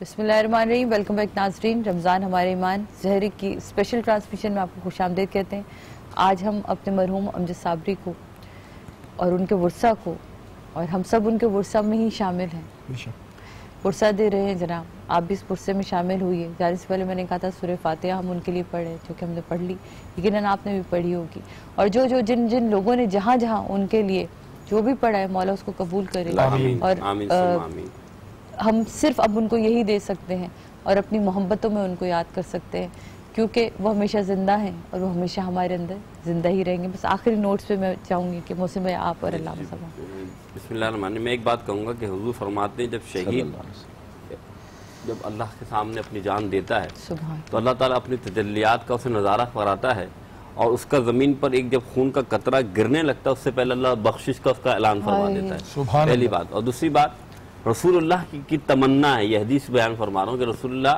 بسم اللہ الرحمن الرحیم. ویلکم بیک ناظرین. رمضان ہمارے ایمان زہری کی اسپیشل ٹرانسمیشن میں آپ کو خوش آمدید کہتے ہیں. آج ہم اپنے مرحوم امجد صابری کو اور ان کے ورثہ کو، اور ہم سب ان کے ورثہ میں ہی شامل ہیں، ورثہ دے رہے ہیں. جناب آپ بھی اس ورثے میں شامل ہوئیے. جانے سے پہلے میں نے کہا تھا سورہ فاتحہ ہم ان کے لیے پڑھیں، جو کہ ہم نے پڑھ لی، یقیناً آپ نے بھی پڑھی ہوگی. اور جن لوگوں نے جہاں جہاں ان کے لیے جو بھی پڑھا ہے، مولا اس کو قبول کرے. اور ہم صرف اب ان کو یہی دے سکتے ہیں اور اپنی محبتوں میں ان کو یاد کر سکتے ہیں، کیونکہ وہ ہمیشہ زندہ ہیں اور وہ ہمیشہ ہمارے اندر زندہ ہی رہیں گے. بس آخری نوٹس پہ میں چاہوں گی کہ محسن بھائی آپ اور علامہ صاحب. بسم اللہ الرحمن الرحیم. میں ایک بات کہوں گا کہ حضور فرماتے ہیں جب شہید جب اللہ کے سامنے اپنی جان دیتا ہے تو اللہ تعالیٰ اپنی تجلیات کا اسے نظارہ کراتا ہے، اور اس کا زمین پر ایک جب خون کا قطرہ گرنے لگتا ہے اس سے پہلے اللہ بخشش کا اس کا اعلان فرما دیتا ہے. پہلی بات. اور دوسری بات، رسول اللہ کی تمنا ہے. یہ حدیث بیان فرما رہا ہوں کہ رسول اللہ،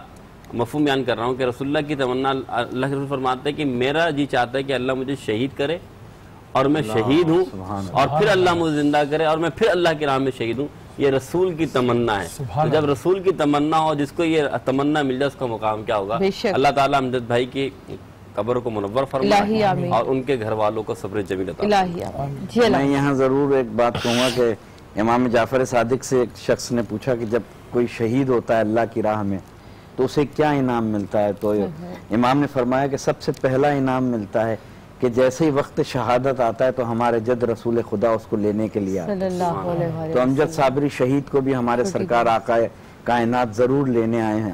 مفہوم بیان کر رہا ہوں کہ رسول اللہ کی تمنا، اللہ کے رسول فرماتے ہیں کہ میرا جی چاہتا ہے کہ اللہ مجھے شہید کرے اور میں شہید ہوں، اور پھر اللہ مجھے زندہ کرے اور میں پھر اللہ کی راہ میں شہید ہوں. یہ رسول کی تمنا ہے. تو جب رسول کی تمنا ہو، جس کو یہ تمنا مل جائے، اس کا مقام کیا ہوگا. اللہ تعالیٰ امجد بھائی کی قبر کو منور فرمائے اور ان کے گھر والوں کو صبر جمیل عطا فرمائے. میں یہاں ضرور ایک بات کہوں گا کہ امام جعفر صادق سے ایک شخص نے پوچھا کہ جب کوئی شہید ہوتا ہے اللہ کی راہ میں تو اسے کیا انعام ملتا ہے، تو امام نے فرمایا کہ سب سے پہلا انعام ملتا ہے کہ جیسے ہی وقت شہادت آتا ہے تو ہمارے جد رسول خدا اس کو لینے کے لیے آتے ہیں. تو امجد صابری شہید کو بھی ہمارے سرکار آقا کائنات ضرور لینے آئے ہیں.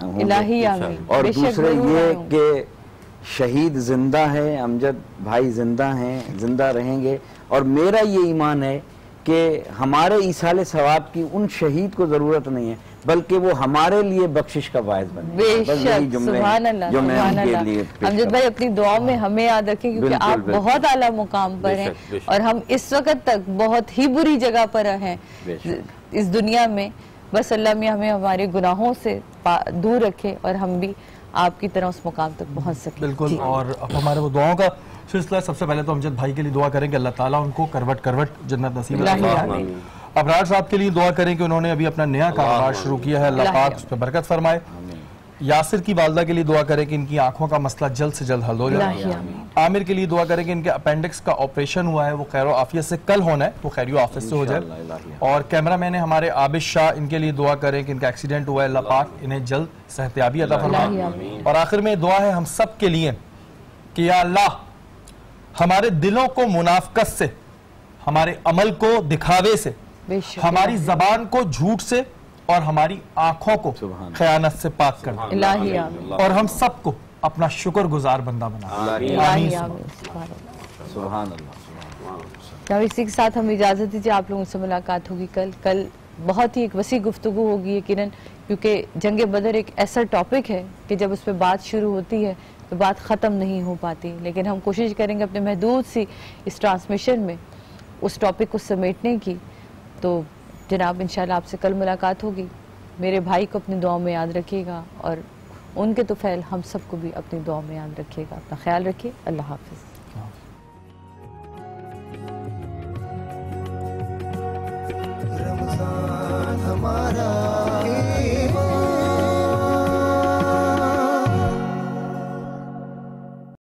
اور دوسرے یہ کہ شہید زندہ ہے، امجد بھائی زندہ ہیں، زندہ رہیں گے. اور میرا یہ ایمان ہے کہ ہمارے ایصال ثواب کی ان شہید کو ضرورت نہیں ہے، بلکہ وہ ہمارے لیے بخشش کا باعث بنے. بے شک. سبحان اللہ. سبحان اللہ. امجد بھائی اپنی دعا میں ہمیں یاد رکھیں، کیونکہ آپ بہت اعلیٰ مقام پر ہیں اور ہم اس وقت تک بہت ہی بری جگہ پر ہیں اس دنیا میں. بس اللہ میاں ہمیں ہمارے گناہوں سے دور رکھے اور ہم بھی آپ کی طرح اس مقام تک پہنچ سکیں. بالکل. اور اب ہمارے وہ دعاؤں کا سلسلہ. سب سے پہلے تو امجد بھائی کے لیے دعا کریں کہ اللہ تعالیٰ ان کو کروٹ جنت نصیب کرے. ابرار صاحب کے لیے دعا کریں کہ انہوں نے ابھی اپنا نیا کاروبار شروع کیا ہے، اللہ پاک اس پہ برکت فرمائے. یاسر کی والدہ کے لیے دعا کریں کہ ان کی آنکھوں کا مسئلہ جلد سے جلد حل ہو جائے. عامر کے لیے دعا کریں کہ ان کے اپینڈکس کا آپریشن ہوا ہے وہ خیر و عافیت سے کل ہونا ہے، وہ خیر و عافیت سے ہو جائے. اور کیمرہ مین ہمارے عابد شاہ، ان کے لیے دعا کریں کہ ان کا ایکسیڈنٹ ہوا ہے، اللہ پاک انہیں جلد صحتیابی عطا فرمائے. اور آخر میں دعا ہے ہم سب کے لیے کہ یا اللہ ہمارے دلوں کو منافقت سے، ہمارے عمل کو دکھاوے سے، ہماری زبان کو جھوٹ سے اور ہماری آنکھوں کو خیانت سے پاک کر دے، اور ہم سب کو اپنا شکر گزار بندہ بنا. سبحان اللہ. اسی کے ساتھ ہم اجازت دیجیے، آپ لوگوں سے ملاقات ہوگی کل بہت ہی ایک وسیع گفتگو ہوگی یقیناً، کیونکہ جنگ بدر ایک ایسا ٹاپک ہے کہ جب اس پہ بات شروع ہوتی ہے تو بات ختم نہیں ہو پاتی. لیکن ہم کوشش کریں گے اپنے محدود سی اس ٹرانسمیشن میں اس ٹاپک کو سمیٹنے کی. تو جناب انشاءاللہ آپ سے کل ملاقات ہوگی. میرے بھائی کو اپنی دعاؤں میں یاد رکھیے گا اور ان کے طفیل ہم سب کو بھی اپنی دعاؤں میں یاد رکھیے گا. اپنا خیال رکھیے. اللہ حافظ.